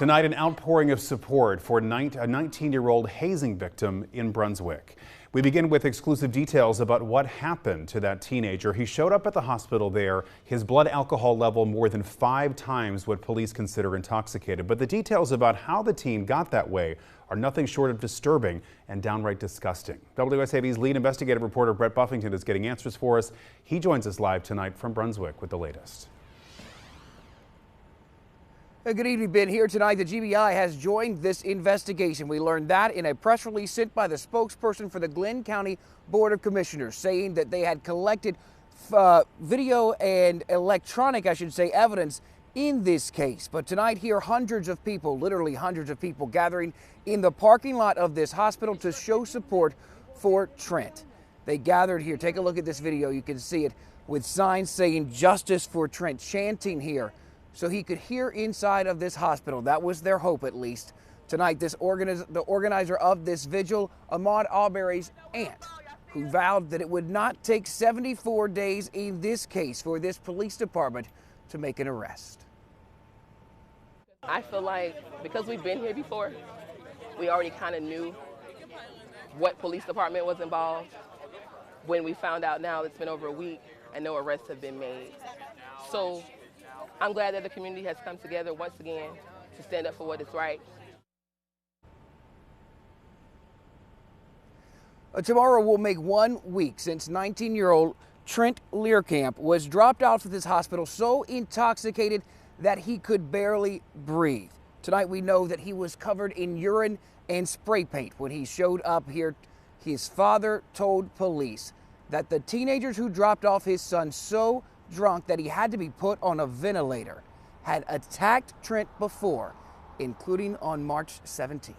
Tonight, an outpouring of support for a 19-year-old hazing victim in Brunswick. We begin with exclusive details about what happened to that teenager. He showed up at the hospital there, his blood alcohol level more than 5 times what police consider intoxicated. But the details about how the teen got that way are nothing short of disturbing and downright disgusting. WSAV's lead investigative reporter Brett Buffington is getting answers for us. He joins us live tonight from Brunswick with the latest. Good evening, Ben. Here tonight, the GBI has joined this investigation. We learned that in a press release sent by the spokesperson for the Glenn County Board of Commissioners, saying that they had collected video and electronic, evidence in this case. But tonight here, hundreds of people, literally hundreds of people, gathering in the parking lot of this hospital to show support for Trent. They gathered here. Take a look at this video. You can see it with signs saying "Justice for Trent," chanting here, so he could hear inside of this hospital. That was their hope, at least. Tonight, the organizer of this vigil, Ahmaud Arbery's aunt, who vowed that it would not take 74 days in this case for this police department to make an arrest. I feel like because we've been here before, we already kind of knew what police department was involved. When we found out now, it's been over a week and no arrests have been made. So I'm glad that the community has come together once again to stand up for what is right. Tomorrow will make 1 week since 19-year-old Trent Lehrkamp was dropped off at this hospital so intoxicated that he could barely breathe. Tonight we know that he was covered in urine and spray paint when he showed up here. His father told police that the teenagers who dropped off his son so drunk that he had to be put on a ventilator had attacked Trent before, including on March 17th.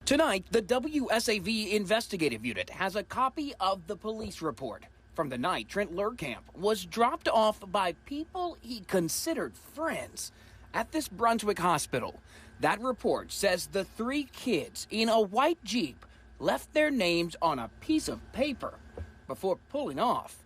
Tonight, the WSAV investigative unit has a copy of the police report from the night Trent Lehrkamp was dropped off by people he considered friends at this Brunswick hospital. That report says the 3 kids in a white Jeep left their names on a piece of paper before pulling off.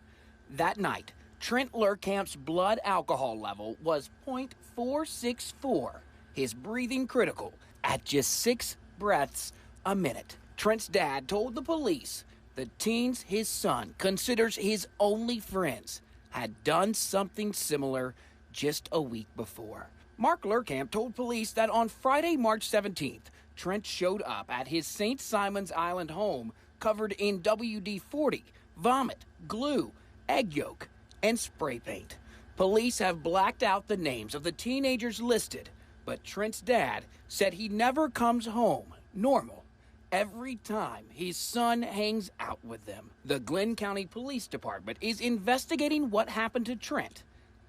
That night, Trent Lehrkamp's blood alcohol level was .464, his breathing critical at just 6 breaths a minute. Trent's dad told the police the teens his son considers his only friends had done something similar just a week before. Mark Lehrkamp told police that on Friday, March 17th, Trent showed up at his St. Simon's Island home covered in WD-40, vomit, glue, egg yolk, and spray paint. Police have blacked out the names of the teenagers listed, but Trent's dad said he never comes home normal every time his son hangs out with them. The Glenn County Police Department is investigating what happened to Trent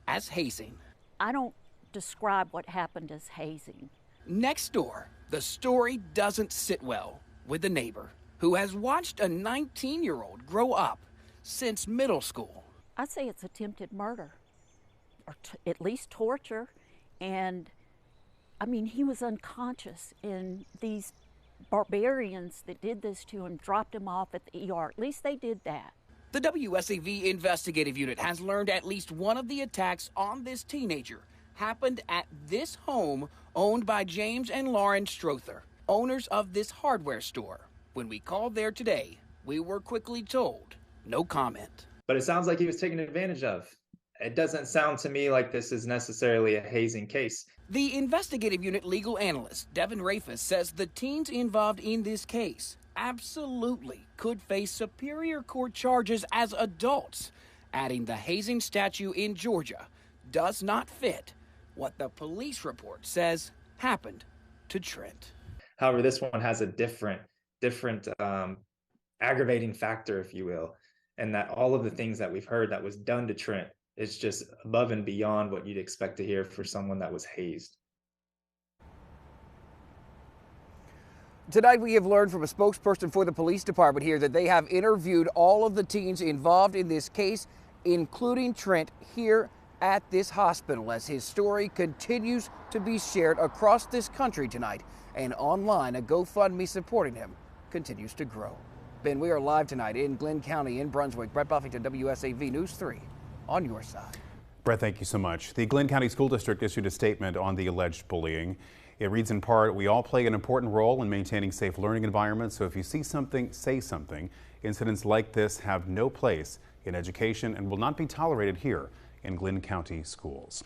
as hazing. I don't describe what happened as hazing. Next door, the story doesn't sit well with the neighbor who has watched a 19-year-old grow up since middle school. I say it's attempted murder, or at least torture. And I mean, he was unconscious, and these barbarians that did this to him dropped him off at the ER. At least they did that. The WSAV investigative unit has learned at least one of the attacks on this teenager happened at this home owned by James and Lauren Strother, owners of this hardware store. When we called there today, we were quickly told no comment. But it sounds like he was taken advantage of. It doesn't sound to me like this is necessarily a hazing case. The investigative unit legal analyst, Devin Rafus, says the teens involved in this case absolutely could face superior court charges as adults, adding the hazing statute in Georgia does not fit what the police report says happened to Trent. However, this one has a different aggravating factor, if you will, and that all of the things that we've heard that was done to Trent is just above and beyond what you'd expect to hear for someone that was hazed. Tonight we have learned from a spokesperson for the police department here that they have interviewed all of the teens involved in this case, including Trent, here at this hospital, as his story continues to be shared across this country tonight, and online a GoFundMe supporting him continues to grow. Ben, we are live tonight in Glenn County in Brunswick. Brett Buffington, WSAV News 3, on your side. Brett, thank you so much. The Glynn County School District issued a statement on the alleged bullying. It reads in part, "We all play an important role in maintaining safe learning environments, so if you see something, say something. Incidents like this have no place in education and will not be tolerated here in Glynn County schools."